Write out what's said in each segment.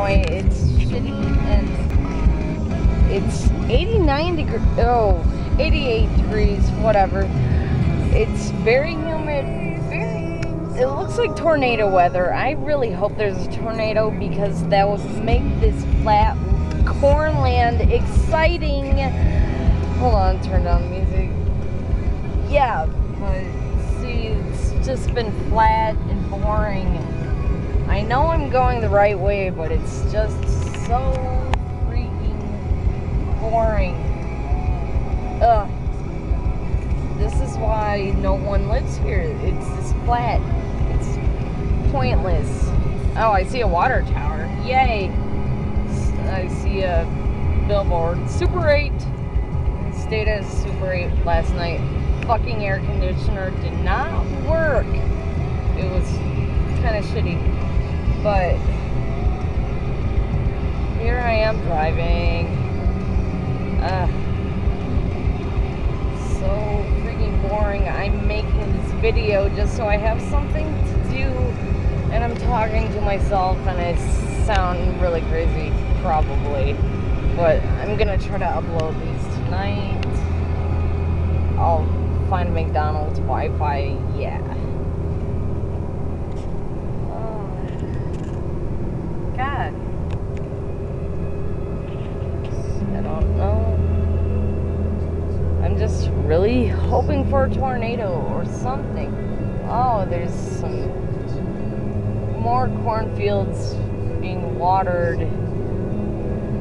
Illinois. It's shitty and it's 89 degrees, 88 degrees, whatever. It's very humid, it looks like tornado weather. I really hope there's a tornado because that would make this flat cornland exciting. Hold on, turn down the music. Yeah, but see, it's just been flat and boring. I know I'm going the right way, but it's just so freaking boring. Ugh. This is why no one lives here. It's just flat. It's pointless. Oh, I see a water tower. Yay. I see a billboard. Super 8. Stayed at Super 8 last night. Fucking air conditioner did not work. It was kind of shitty. But here I am driving. So freaking boring. I'm making this video just so I have something to do, and I'm talking to myself, and I sound really crazy, probably. But I'm gonna try to upload these tonight. I'll find McDonald's Wi-Fi. Yeah. God. I don't know. I'm just really hoping for a tornado or something. Oh, there's some more cornfields being watered.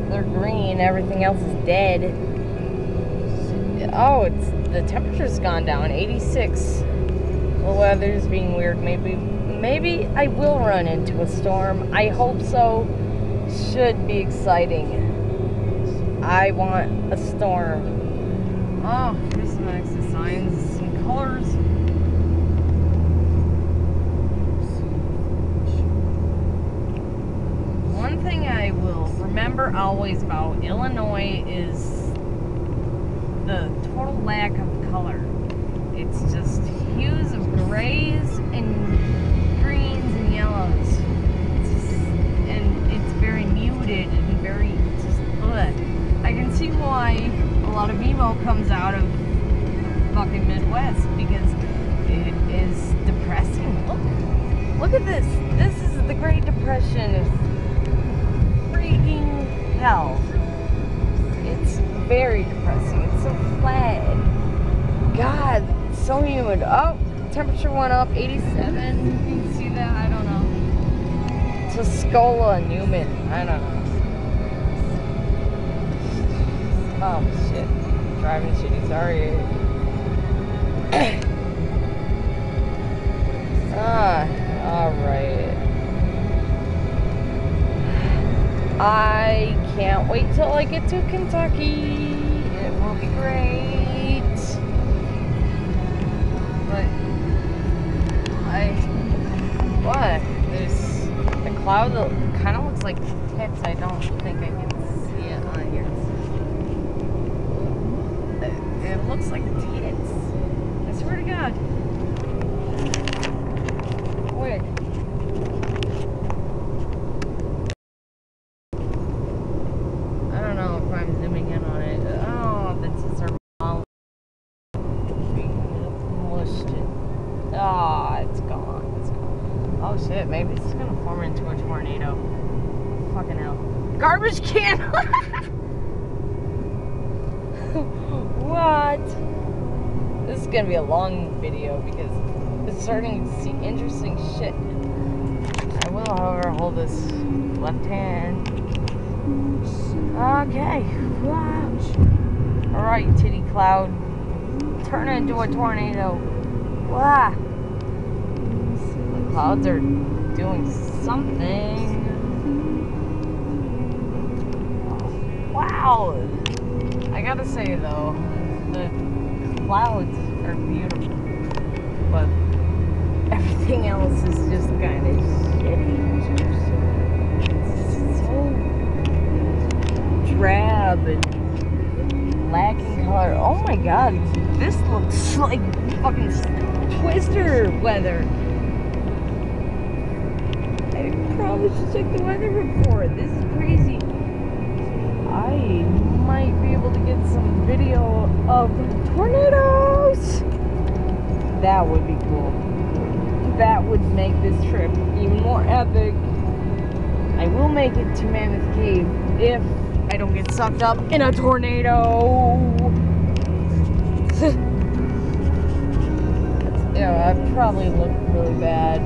They're green, everything else is dead. Oh, the temperature's gone down, 86. The weather's being weird. Maybe I will run into a storm. I hope so. Should be exciting. I want a storm. Oh, here's some extra signs, some colors. One thing I will remember always about Illinois is the total lack of color. It's just hues of grays and greens and yellows. It's very muted and very just ugh. I can see why a lot of emo comes out of the fucking Midwest, because it is depressing. Look at this. This is the Great Depression. It's freaking hell. It's very depressing. It's so flat. God, it's so humid. Oh, temperature went up, 87. You can see that? I don't know. Tuscola, Newman. I don't know. Oh, shit. Driving shitty, sorry. Alright. I can't wait till I get to Kentucky. It will be great. But what? There's a cloud that kind of looks like tits. I don't think I can see it on here. It looks like tits. I swear to God. Wait. I don't know if I'm zooming in on it. Oh, the tits are all mushed. Ah, it's gone. It's gone. Oh shit, maybe it's gonna form into a tornado. Fucking hell. Garbage can! What? This is gonna be a long video because it's starting to see interesting shit. I will, however, hold this left hand. Okay. Wow. Alright, titty cloud. Turn into a tornado. Wow. The clouds are doing something. Wow. I gotta say though, the clouds are beautiful, but everything else is just kind of shitty. It's so drab and lacking color. Oh my god, this looks like fucking Twister weather. I probably probably should check the weather report. This is crazy. I might be able to get some video of tornadoes. That would be cool. That would make this trip even more epic. I will make it to Mammoth Cave if I don't get sucked up in a tornado. Yeah, I probably look really bad.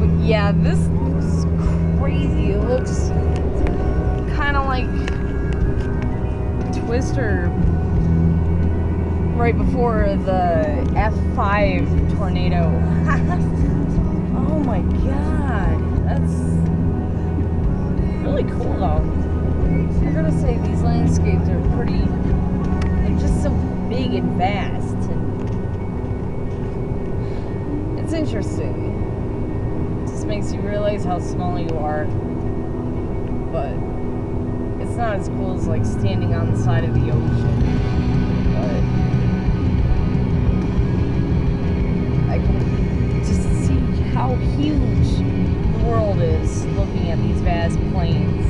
But yeah, this looks crazy. It looks kind of like Twister right before the F5 tornado. Oh my god, that's really cool though. I gotta say, these landscapes are pretty, they're just so big and vast, and it's interesting. It just makes you realize how small you are, but it's not as cool as like standing on the side of the ocean. But I can just see how huge the world is looking at these vast plains.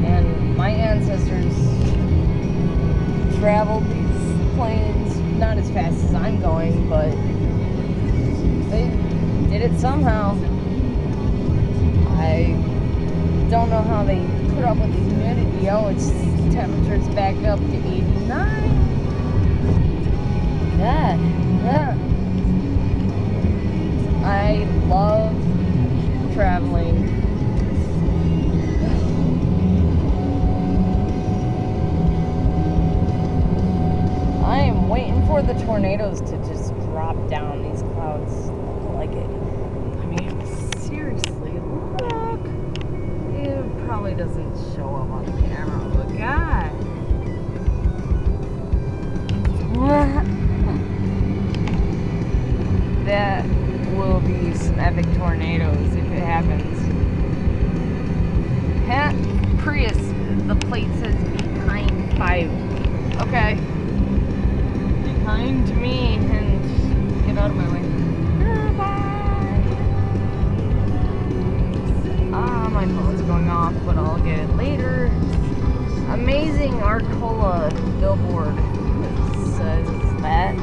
And my ancestors traveled these plains not as fast as I'm going, but they did it somehow. I don't know how they put up with the humidity. Oh, its temperature's back up to 89. Yeah. I love traveling. I am waiting for the tornadoes to just drop down. These clouds look like it. I mean, seriously, look. It probably doesn't show up on the camera, but God. That will be some epic tornadoes if it happens. Prius, the plate says behind 5. Okay. Behind me, and get out of my way. Bye. My phone's going off, but I'll get it later. Amazing Arcola billboard says that.